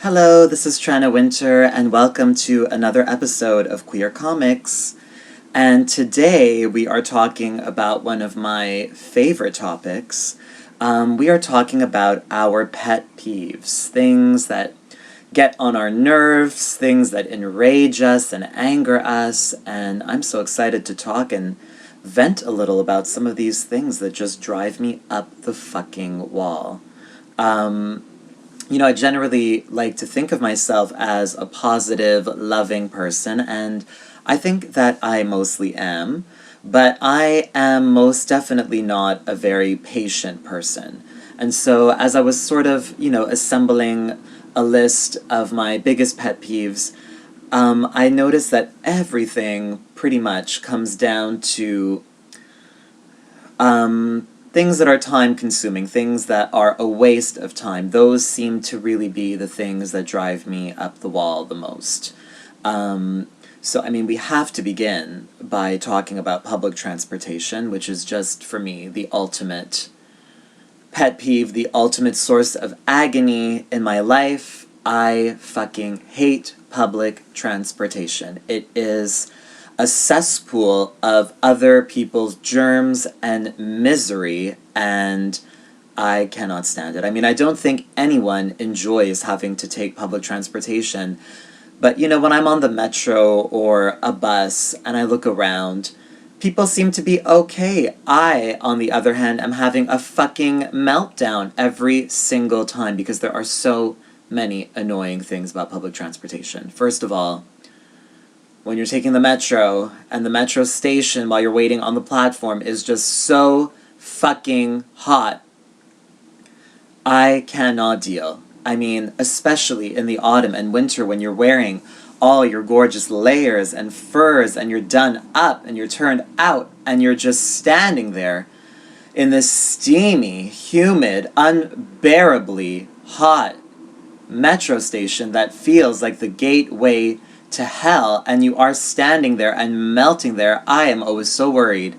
Hello, this is Tranna Wintour, and welcome to another episode of Queer Comics. And today we are talking about one of my favorite topics. We are talking about our pet peeves, things that get on our nerves, things that enrage us and anger us, and I'm so excited to talk and vent a little about some of these things that just drive me up the fucking wall. I generally like to think of myself as a positive, loving person, and I think that I mostly am, but I am most definitely not a very patient person. And so, as I was sort of, assembling a list of my biggest pet peeves, I noticed that everything pretty much comes down to things that are time consuming, things that are a waste of time. Those seem to really be the things that drive me up the wall the most. We have to begin by talking about public transportation, which is just, for me, the ultimate pet peeve, the ultimate source of agony in my life. I fucking hate public transportation. It is a cesspool of other people's germs and misery, and I cannot stand it. I don't think anyone enjoys having to take public transportation, but when I'm on the metro or a bus and I look around, people seem to be okay. I, on the other hand, am having a fucking meltdown every single time because there are so many annoying things about public transportation. First of all, when you're taking the metro, and the metro station while you're waiting on the platform is just so fucking hot. I cannot deal. Especially in the autumn and winter when you're wearing all your gorgeous layers and furs and you're done up and you're turned out and you're just standing there in this steamy, humid, unbearably hot metro station that feels like the gateway to hell, and you are standing there and melting there. I am always so worried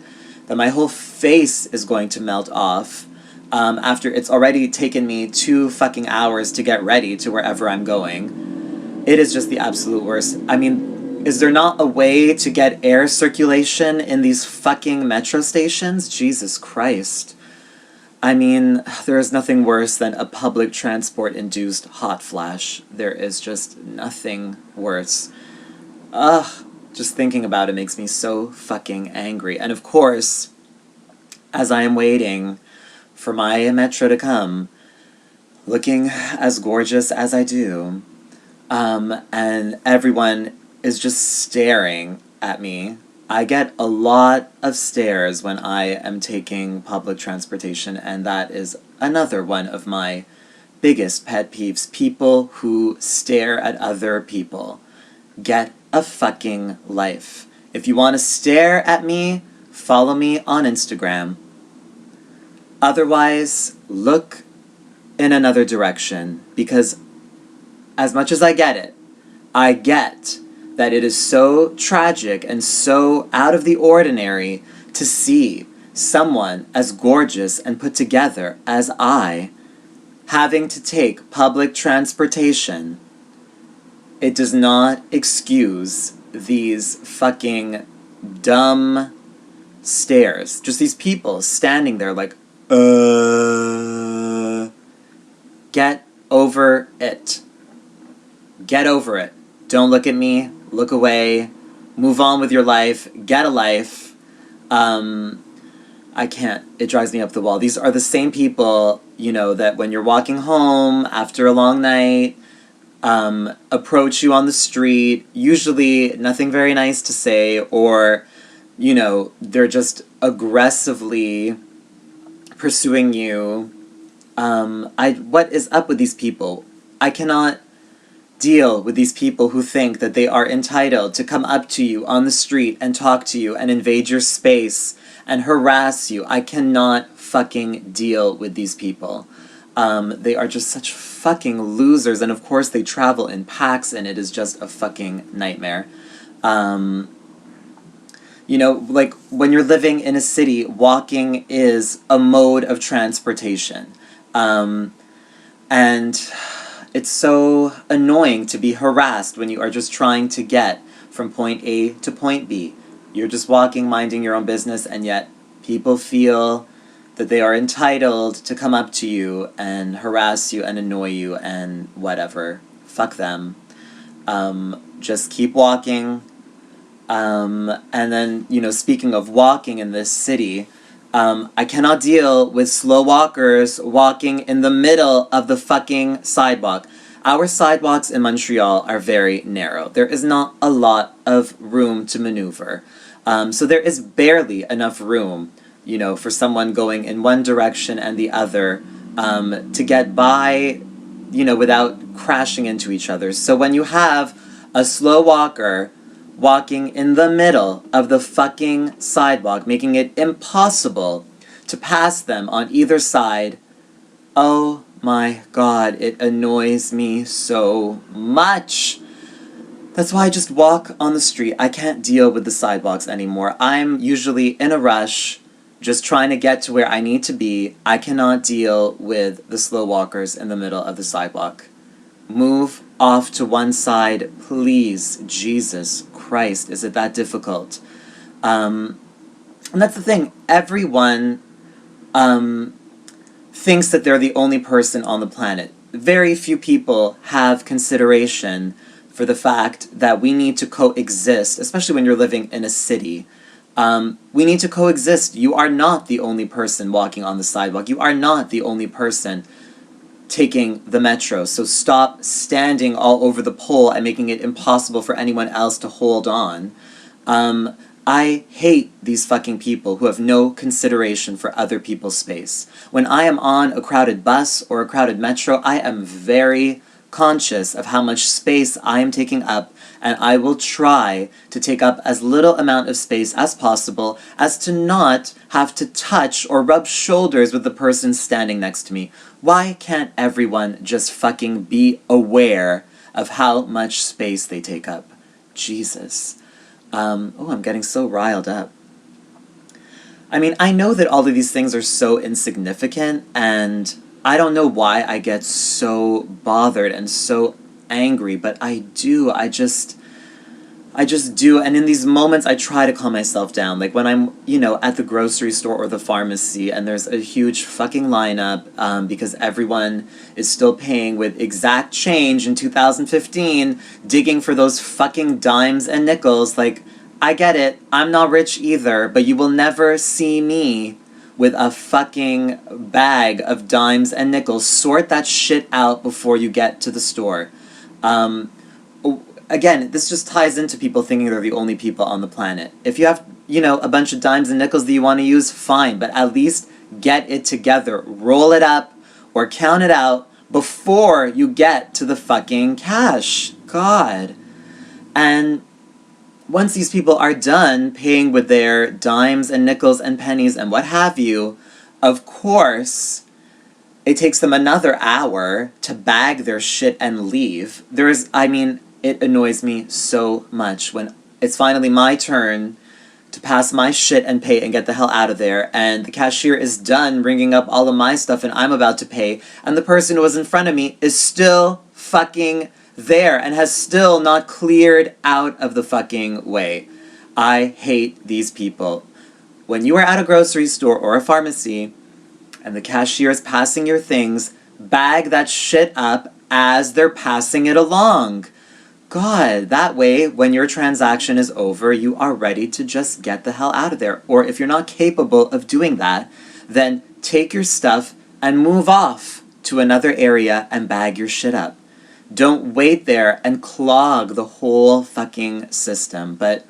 that my whole face is going to melt off after it's already taken me 2 fucking hours to get ready to wherever I'm going. It is just the absolute worst. Is there not a way to get air circulation in these fucking metro stations? Jesus Christ. There is nothing worse than a public transport-induced hot flash. There is just nothing worse. Just thinking about it makes me so fucking angry. And of course, as I am waiting for my metro to come, looking as gorgeous as I do, and everyone is just staring at me, I get a lot of stares when I am taking public transportation, and that is another one of my biggest pet peeves. People who stare at other people. Get a fucking life. If you want to stare at me, follow me on Instagram. Otherwise, look in another direction, because as much as I get that it is so tragic and so out of the ordinary to see someone as gorgeous and put together as I having to take public transportation. It does not excuse these fucking dumb stares. Just these people standing there like, Get over it. Get over it. Don't look at me. Look away. Move on with your life. Get a life. I can't. It drives me up the wall. These are the same people, that when you're walking home after a long night, approach you on the street, usually nothing very nice to say, or, they're just aggressively pursuing you. What is up with these people? I cannot deal with these people who think that they are entitled to come up to you on the street and talk to you and invade your space and harass you. I cannot fucking deal with these people. They are just such fucking losers, and of course they travel in packs, and it is just a fucking nightmare. When you're living in a city, walking is a mode of transportation. And It's so annoying to be harassed when you are just trying to get from point A to point B. You're just walking, minding your own business, and yet people feel that they are entitled to come up to you and harass you and annoy you and whatever. Fuck them. Just keep walking. And then, speaking of walking in this city, I cannot deal with slow walkers walking in the middle of the fucking sidewalk. Our sidewalks in Montreal are very narrow. There is not a lot of room to maneuver. So there is barely enough room, for someone going in one direction and the other to get by, without crashing into each other. So when you have a slow walker walking in the middle of the fucking sidewalk, making it impossible to pass them on either side, oh my god, it annoys me so much. That's why I just walk on the street. I can't deal with the sidewalks anymore. I'm usually in a rush, just trying to get to where I need to be. I cannot deal with the slow walkers in the middle of the sidewalk. Move off to one side, please. Jesus Christ, is it that difficult? And that's the thing. Everyone thinks that they're the only person on the planet. Very few people have consideration for the fact that we need to coexist, especially when you're living in a city. We need to coexist. You are not the only person walking on the sidewalk. You are not the only person taking the metro. So stop standing all over the pole and making it impossible for anyone else to hold on. I hate these fucking people who have no consideration for other people's space. When I am on a crowded bus or a crowded metro, I am very conscious of how much space I am taking up, and I will try to take up as little amount of space as possible as to not have to touch or rub shoulders with the person standing next to me. Why can't everyone just fucking be aware of how much space they take up? Jesus. I'm getting so riled up. I mean, I know that all of these things are so insignificant, and I don't know why I get so bothered and so angry, but I do. I just do. And in these moments, I try to calm myself down. Like when I'm, at the grocery store or the pharmacy and there's a huge fucking lineup because everyone is still paying with exact change in 2015, digging for those fucking dimes and nickels. Like, I get it. I'm not rich either, but you will never see me with a fucking bag of dimes and nickels. Sort that shit out before you get to the store. Again, this just ties into people thinking they're the only people on the planet. If you have, a bunch of dimes and nickels that you want to use, fine, but at least get it together. Roll it up or count it out before you get to the fucking cash. God. And once these people are done paying with their dimes and nickels and pennies and what have you, of course, it takes them another hour to bag their shit and leave. It annoys me so much when it's finally my turn to pass my shit and pay and get the hell out of there, and the cashier is done ringing up all of my stuff and I'm about to pay, and the person who was in front of me is still fucking there and has still not cleared out of the fucking way. I hate these people. When you are at a grocery store or a pharmacy and the cashier is passing your things, bag that shit up as they're passing it along. God, that way, when your transaction is over, you are ready to just get the hell out of there. Or if you're not capable of doing that, then take your stuff and move off to another area and bag your shit up. Don't wait there and clog the whole fucking system. But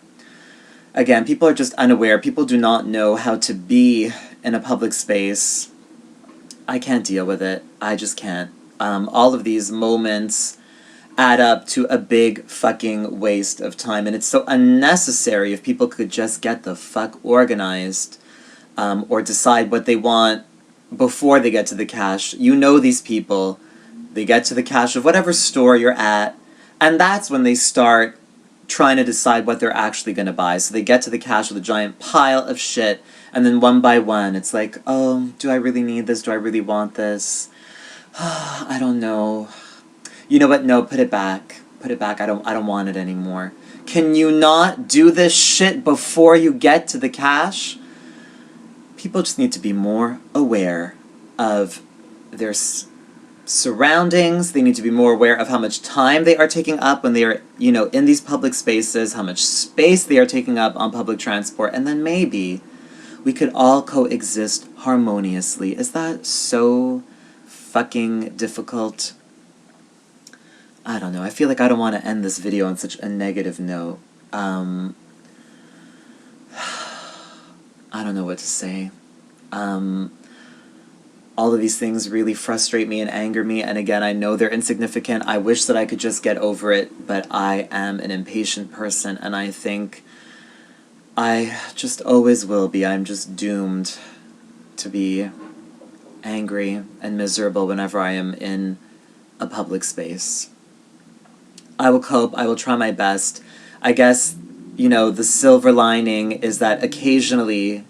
again, people are just unaware. People do not know how to be in a public space. I can't deal with it. I just can't. All of these moments add up to a big fucking waste of time, and it's so unnecessary. If people could just get the fuck organized, or decide what they want before they get to the cash. These people, they get to the cash of whatever store you're at, and that's when they start trying to decide what they're actually going to buy. So they get to the cash with a giant pile of shit, and then one by one, it's like, oh, do I really need this? Do I really want this? I don't know. You know what? No, put it back. Put it back. I don't want it anymore. Can you not do this shit before you get to the cash? People just need to be more aware of their surroundings. They need to be more aware of how much time they are taking up when they are, you know, in these public spaces, how much space they are taking up on public transport, and then maybe we could all coexist harmoniously. Is that so fucking difficult? I don't know. I feel like I don't want to end this video on such a negative note. I don't know what to say. All of these things really frustrate me and anger me, and again, I know they're insignificant. I wish that I could just get over it, but I am an impatient person, and I think I just always will be. I'm just doomed to be angry and miserable whenever I am in a public space. I will cope. I will try my best. I guess, you know, the silver lining is that occasionally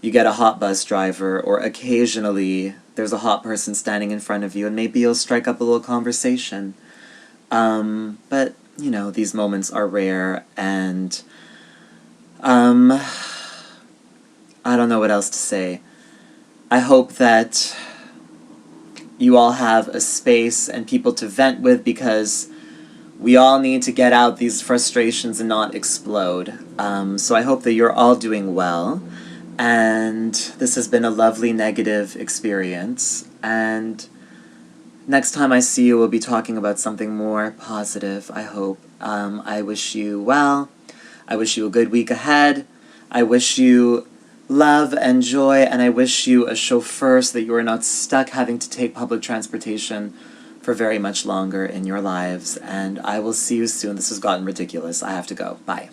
you get a hot bus driver, or occasionally there's a hot person standing in front of you, and maybe you'll strike up a little conversation. But, you know, these moments are rare, and I don't know what else to say. I hope that you all have a space and people to vent with, because we all need to get out these frustrations and not explode. So I hope that you're all doing well. And this has been a lovely negative experience. And next time I see you, we'll be talking about something more positive, I hope. I wish you well. I wish you a good week ahead. I wish you love and joy, and I wish you a chauffeur so that you are not stuck having to take public transportation for very much longer in your lives. And I will see you soon. This has gotten ridiculous. I have to go. Bye.